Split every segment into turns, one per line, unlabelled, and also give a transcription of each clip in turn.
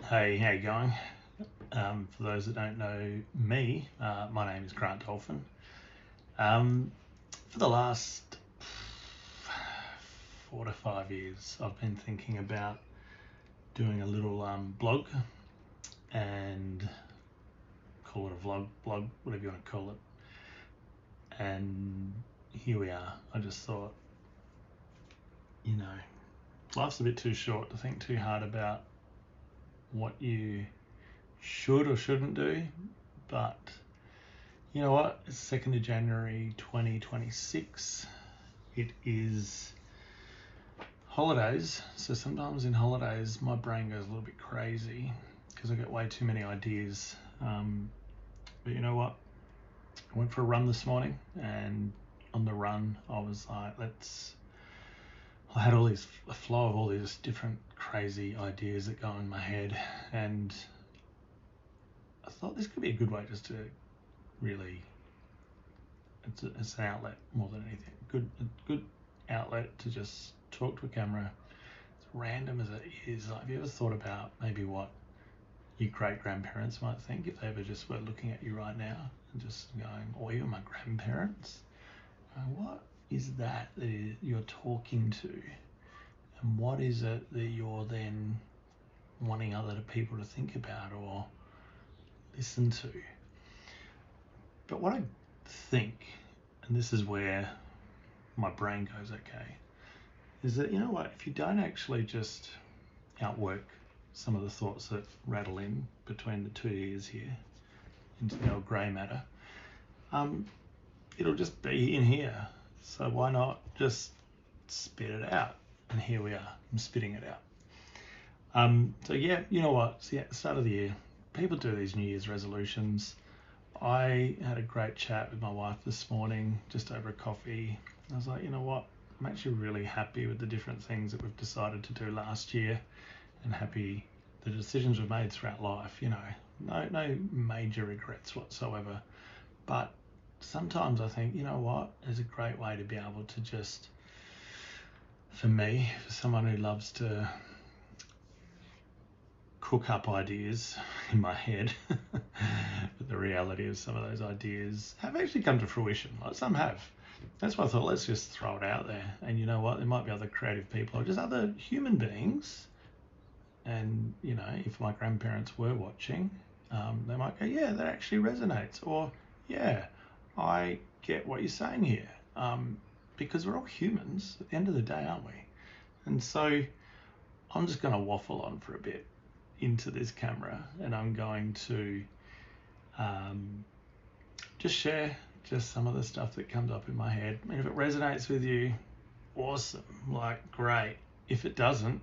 Hey, how you going? For those that don't know me, my name is Grant Dolphin. For the last 4 to 5 years, I've been thinking about doing a little blog and call it a vlog, blog, whatever you want to call it. And here we are. I just thought, life's a bit too short to think too hard about what you should or shouldn't do, but you know what? It's 2nd of January 2026. It is holidays, so sometimes in holidays my brain goes a little bit crazy because I get way too many ideas. But you know what? I went for a run this morning, and on the run I was like, I had a flow of all these different crazy ideas that go in my head, and I thought this could be a good way just to really, it's an outlet more than anything. Good outlet to just talk to a camera. As random as it is, like, have you ever thought about maybe what your great grandparents might think if they ever just were looking at you right now and just going, or even my grandparents? What is that you're talking to, and what is it that you're then wanting other people to think about or listen to? But what I think, and this is where my brain goes okay, is that, you know what, if you don't actually just outwork some of the thoughts that rattle in between the two ears here into the old grey matter, it'll just be in here. So why not just spit it out? And here we are, I'm spitting it out. So yeah, you know what, so yeah, at the start of the year, people do these New Year's resolutions. I had a great chat with my wife this morning, just over a coffee. I was like, you know what, I'm actually really happy with the different things that we've decided to do last year, and happy the decisions we've made throughout life. No major regrets whatsoever. But sometimes I think, you know what, there's a great way to be able to just, for me, for someone who loves to cook up ideas in my head, but the reality of some of those ideas have actually come to fruition. Like, some have. That's why I thought, let's just throw it out there. And you know what, there might be other creative people or just other human beings. And if my grandparents were watching, they might go, yeah, that actually resonates, or yeah, I get what you're saying here, because we're all humans at the end of the day, aren't we? And so I'm just going to waffle on for a bit into this camera, and I'm going to just share just some of the stuff that comes up in my head. And if it resonates with you, awesome, like, great. If it doesn't,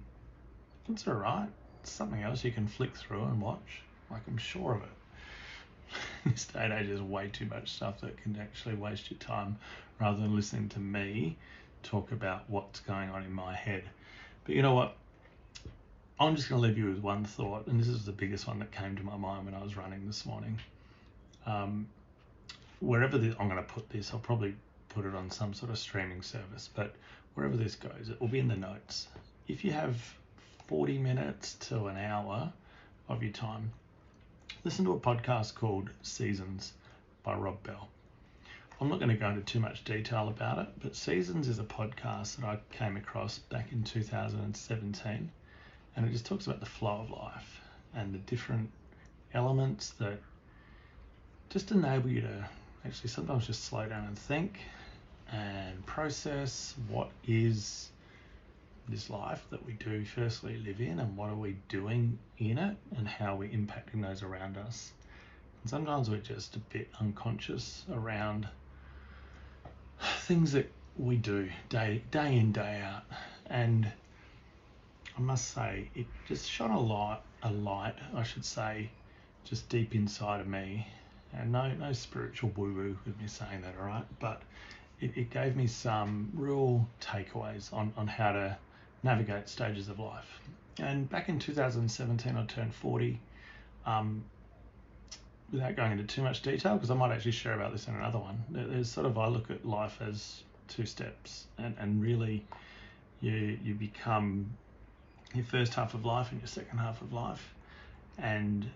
it's all right. It's something else you can flick through and watch. Like, I'm sure of it. In this day and age, there's way too much stuff that can actually waste your time rather than listening to me talk about what's going on in my head. But you know what? I'm just going to leave you with one thought, and this is the biggest one that came to my mind when I was running this morning. Wherever I'm going to put this, I'll probably put it on some sort of streaming service, but wherever this goes, it will be in the notes. If you have 40 minutes to an hour of your time, listen to a podcast called Seasons by Rob Bell. I'm not going to go into too much detail about it, but Seasons is a podcast that I came across back in 2017, and it just talks about the flow of life and the different elements that just enable you to actually sometimes just slow down and think and process what is this life that we do firstly live in, and what are we doing in it, and how we're impacting those around us. And sometimes we're just a bit unconscious around things that we do day in, day out. And I must say, it just shone a light, I should say, just deep inside of me. And no spiritual woo-woo with me saying that, all right? But it gave me some real takeaways on how to navigate stages of life. And back in 2017, I turned 40. Without going into too much detail, because I might actually share about this in another one, there's sort of, I look at life as two steps, and really you become your first half of life and your second half of life. And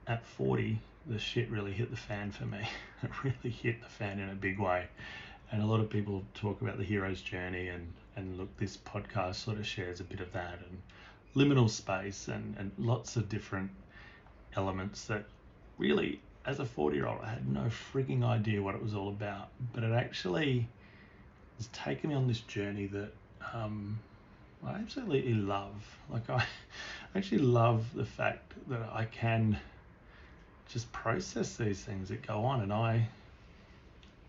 at 40, the shit really hit the fan for me. It really hit the fan in a big way. And a lot of people talk about the hero's journey, and look, this podcast sort of shares a bit of that, and liminal space, and lots of different elements that really, as a 40-year-old, I had no freaking idea what it was all about. But it actually has taken me on this journey that I absolutely love. Like, I actually love the fact that I can just process these things that go on, and I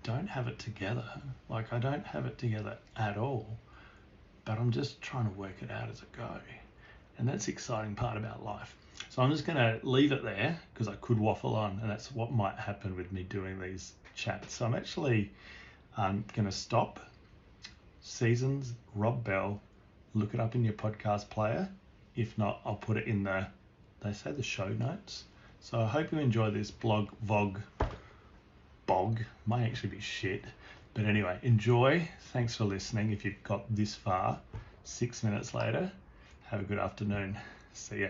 don't have it together. Like, I don't have it together at all, but I'm just trying to work it out as I go. And that's the exciting part about life. So I'm just going to leave it there, because I could waffle on, and that's what might happen with me doing these chats. So I'm actually going to stop. Seasons, Rob Bell, look it up in your podcast player. If not, I'll put it in they say the show notes. So I hope you enjoy this bog, might actually be shit. But anyway, enjoy. Thanks for listening. If you've got this far, 6 minutes later, have a good afternoon. See ya.